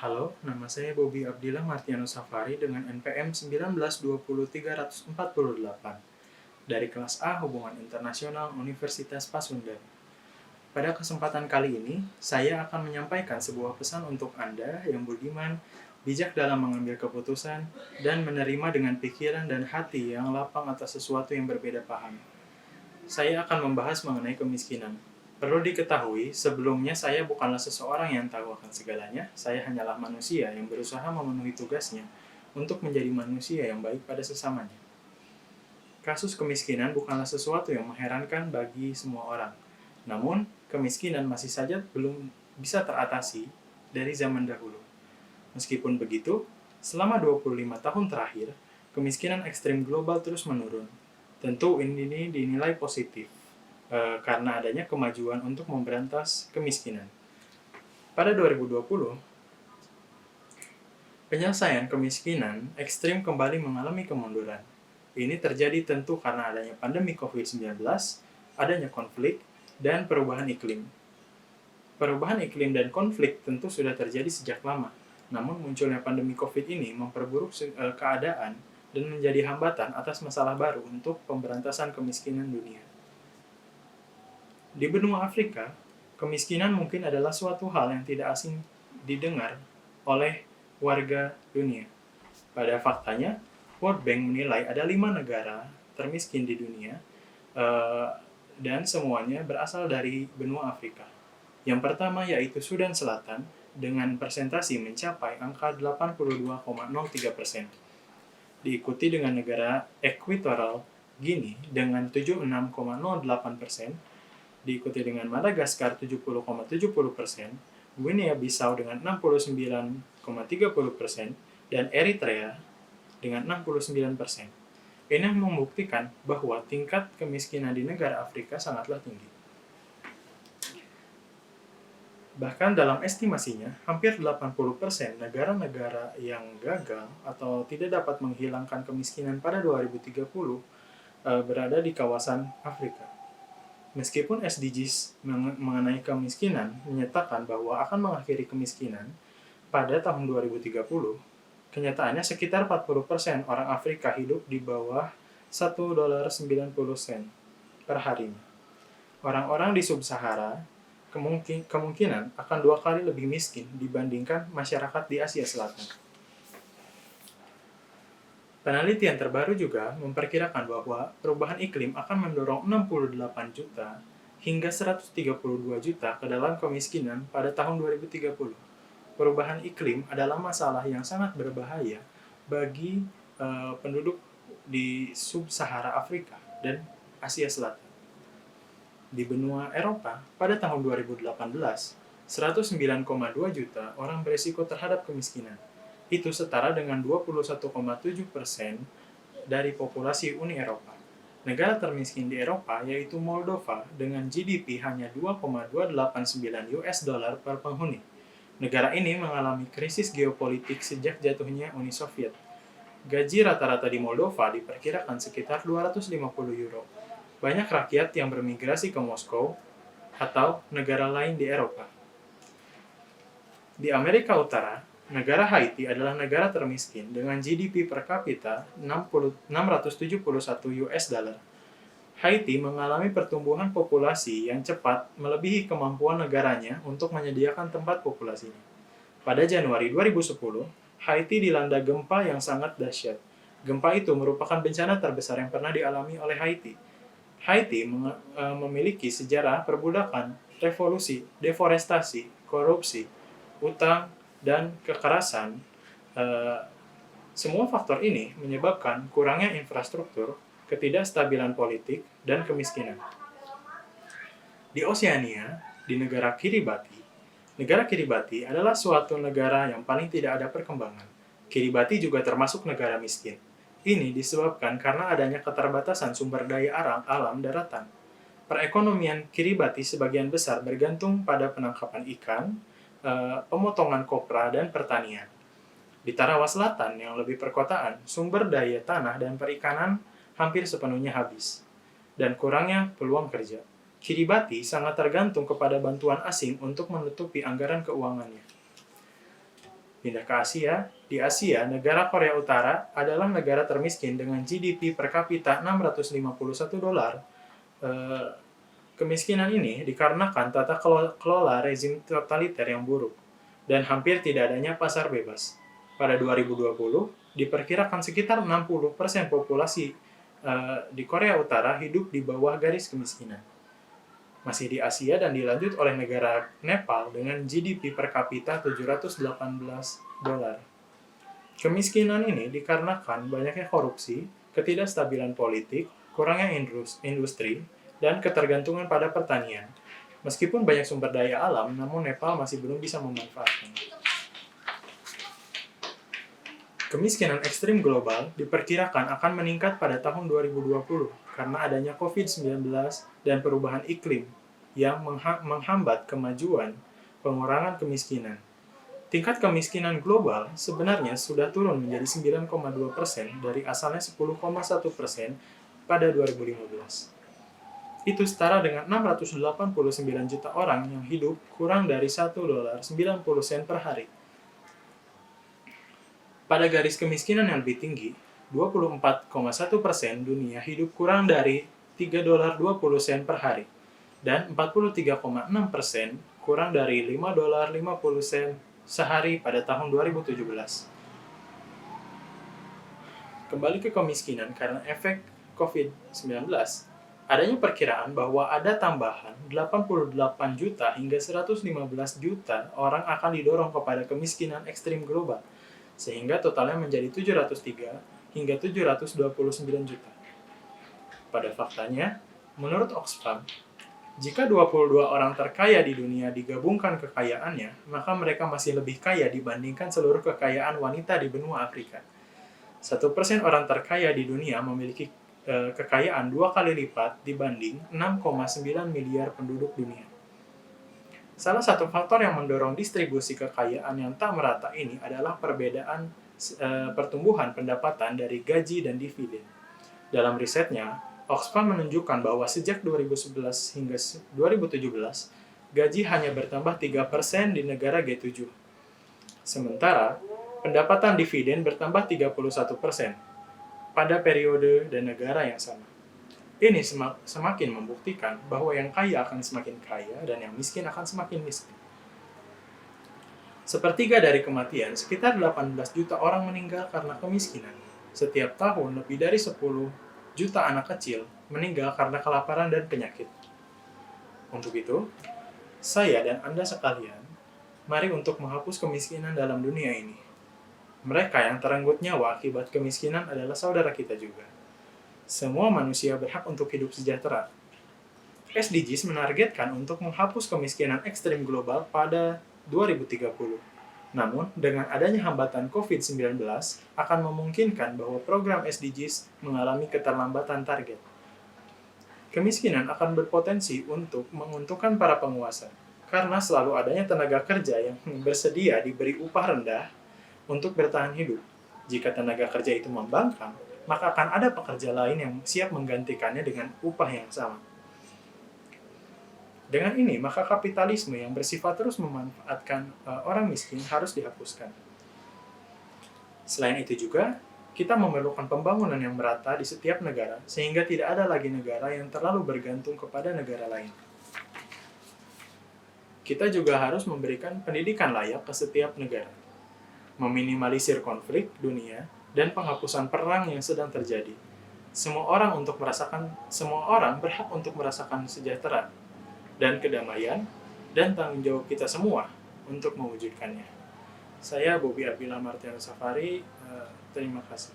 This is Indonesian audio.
Halo, nama saya Bobby Abdillah Martianus Safari dengan NPM 1920348 dari kelas A Hubungan Internasional Universitas Pasundan. Pada kesempatan kali ini, saya akan menyampaikan sebuah pesan untuk Anda yang budiman, bijak dalam mengambil keputusan, dan menerima dengan pikiran dan hati yang lapang atas sesuatu yang berbeda paham. Saya akan membahas mengenai kemiskinan. Perlu diketahui, sebelumnya saya bukanlah seseorang yang tahu akan segalanya. Saya hanyalah manusia yang berusaha memenuhi tugasnya untuk menjadi manusia yang baik pada sesamanya. Kasus kemiskinan bukanlah sesuatu yang mengherankan bagi semua orang. Namun, kemiskinan masih saja belum bisa teratasi dari zaman dahulu. Meskipun begitu, selama 25 tahun terakhir, kemiskinan ekstrim global terus menurun. Tentu ini dinilai positif karena adanya kemajuan untuk memberantas kemiskinan. Pada 2020, penyelesaian kemiskinan ekstrim kembali mengalami kemunduran. Ini terjadi tentu karena adanya pandemi COVID-19, adanya konflik, dan perubahan iklim. Perubahan iklim dan konflik tentu sudah terjadi sejak lama, namun munculnya pandemi COVID ini memperburuk keadaan dan menjadi hambatan atas masalah baru untuk pemberantasan kemiskinan dunia. Di benua Afrika, kemiskinan mungkin adalah suatu hal yang tidak asing didengar oleh warga dunia. Pada faktanya, World Bank menilai ada 5 negara termiskin di dunia dan semuanya berasal dari benua Afrika. Yang pertama yaitu Sudan Selatan dengan persentase mencapai angka 82,03%. Diikuti dengan negara Equatorial Guinea dengan 76,08%, diikuti dengan Madagaskar 70,70%, Guinea-Bissau dengan 69,30%, dan Eritrea dengan 69%. Ini membuktikan bahwa tingkat kemiskinan di negara Afrika sangatlah tinggi. Bahkan dalam estimasinya, hampir 80% negara-negara yang gagal atau tidak dapat menghilangkan kemiskinan pada 2030 berada di kawasan Afrika. Meskipun SDGs mengenai kemiskinan menyatakan bahwa akan mengakhiri kemiskinan pada tahun 2030, kenyataannya sekitar 40% orang Afrika hidup di bawah $1.90 per harinya. Orang-orang di Sub-Sahara kemungkinan akan 2 kali lebih miskin dibandingkan masyarakat di Asia Selatan. Penelitian terbaru juga memperkirakan bahwa perubahan iklim akan mendorong 68 juta hingga 132 juta ke dalam kemiskinan pada tahun 2030. Perubahan iklim adalah masalah yang sangat berbahaya bagi penduduk di Sub-Sahara Afrika dan Asia Selatan. Di benua Eropa, pada tahun 2018, 109,2 juta orang berisiko terhadap kemiskinan. Itu setara dengan 21,7% dari populasi Uni Eropa. Negara termiskin di Eropa yaitu Moldova dengan GDP hanya 2,289 US dollar per penghuni. Negara ini mengalami krisis geopolitik sejak jatuhnya Uni Soviet. Gaji rata-rata di Moldova diperkirakan sekitar 250 euro. Banyak rakyat yang bermigrasi ke Moskow atau negara lain di Eropa. Di Amerika Utara, negara Haiti adalah negara termiskin dengan GDP per kapita 671 US dollar. Haiti mengalami pertumbuhan populasi yang cepat melebihi kemampuan negaranya untuk menyediakan tempat populasinya. Pada Januari 2010, Haiti dilanda gempa yang sangat dahsyat. Gempa itu merupakan bencana terbesar yang pernah dialami oleh Haiti. Haiti memiliki sejarah perbudakan, revolusi, deforestasi, korupsi, utang, dan kekerasan. Semua faktor ini menyebabkan kurangnya infrastruktur, ketidakstabilan politik, dan kemiskinan. Di Oseania, di negara Kiribati adalah suatu negara yang paling tidak ada perkembangan. Kiribati juga termasuk negara miskin. Ini disebabkan karena adanya keterbatasan sumber daya alam daratan. Perekonomian Kiribati sebagian besar bergantung pada penangkapan ikan, pemotongan kopra, dan pertanian. Di Tarawa Selatan yang lebih perkotaan, sumber daya tanah dan perikanan hampir sepenuhnya habis, dan kurangnya peluang kerja. Kiribati sangat tergantung kepada bantuan asing untuk menutupi anggaran keuangannya. Pindah ke Asia, di Asia, negara Korea Utara adalah negara termiskin dengan GDP per kapita $651. Eh, Kemiskinan ini dikarenakan tata kelola rezim totaliter yang buruk dan hampir tidak adanya pasar bebas. Pada 2020, diperkirakan sekitar 60% populasi di Korea Utara hidup di bawah garis kemiskinan. Masih di Asia dan dilanjut oleh negara Nepal dengan GDP per kapita $718. Kemiskinan ini dikarenakan banyaknya korupsi, ketidakstabilan politik, kurangnya industri, dan ketergantungan pada pertanian. Meskipun banyak sumber daya alam, namun Nepal masih belum bisa memanfaatkan. Kemiskinan ekstrim global diperkirakan akan meningkat pada tahun 2020 karena adanya COVID-19 dan perubahan iklim yang menghambat kemajuan pengurangan kemiskinan. Tingkat kemiskinan global sebenarnya sudah turun menjadi 9,2% dari asalnya 10,1% pada 2015. Itu setara dengan 689 juta orang yang hidup kurang dari $1.90 per hari. Pada garis kemiskinan yang lebih tinggi, 24,1% dunia hidup kurang dari $3.20 per hari, dan 43,6% kurang dari $5.50 sehari pada tahun 2017. Kembali ke kemiskinan karena efek COVID-19, adanya perkiraan bahwa ada tambahan 88 juta hingga 115 juta orang akan didorong kepada kemiskinan ekstrim global, sehingga totalnya menjadi 703 hingga 729 juta. Pada faktanya, menurut Oxfam, jika 22 orang terkaya di dunia digabungkan kekayaannya, maka mereka masih lebih kaya dibandingkan seluruh kekayaan wanita di benua Afrika. 1% orang terkaya di dunia memiliki kekayaan 2 kali lipat dibanding 6,9 miliar penduduk dunia. Salah satu faktor yang mendorong distribusi kekayaan yang tak merata ini adalah perbedaan pertumbuhan pendapatan dari gaji dan dividen. Dalam risetnya, Oxfam menunjukkan bahwa sejak 2011 hingga 2017, gaji hanya bertambah 3% di negara G7. Sementara, pendapatan dividen bertambah 31% pada periode dan negara yang sama. Ini semakin membuktikan bahwa yang kaya akan semakin kaya dan yang miskin akan semakin miskin. Sepertiga dari kematian, sekitar 18 juta orang meninggal karena kemiskinan. Setiap tahun, lebih dari 10 juta anak kecil meninggal karena kelaparan dan penyakit. Untuk itu, saya dan Anda sekalian, mari untuk menghapus kemiskinan dalam dunia ini. Mereka yang terenggut nyawa akibat kemiskinan adalah saudara kita juga. Semua manusia berhak untuk hidup sejahtera. SDGs menargetkan untuk menghapus kemiskinan ekstrim global pada 2030. Namun, dengan adanya hambatan COVID-19 akan memungkinkan bahwa program SDGs mengalami keterlambatan target. Kemiskinan akan berpotensi untuk menguntungkan para penguasa, karena selalu adanya tenaga kerja yang bersedia diberi upah rendah untuk bertahan hidup. Jika tenaga kerja itu membangkang, maka akan ada pekerja lain yang siap menggantikannya dengan upah yang sama. Dengan ini, maka kapitalisme yang bersifat terus memanfaatkan orang miskin harus dihapuskan. Selain itu juga, kita memerlukan pembangunan yang merata di setiap negara, sehingga tidak ada lagi negara yang terlalu bergantung kepada negara lain. Kita juga harus memberikan pendidikan layak ke setiap negara, meminimalisir konflik dunia, dan penghapusan perang yang sedang terjadi. Semua orang berhak untuk merasakan sejahtera dan kedamaian, dan tanggung jawab kita semua untuk mewujudkannya. Saya Bobby Abila Martian Safari, terima kasih.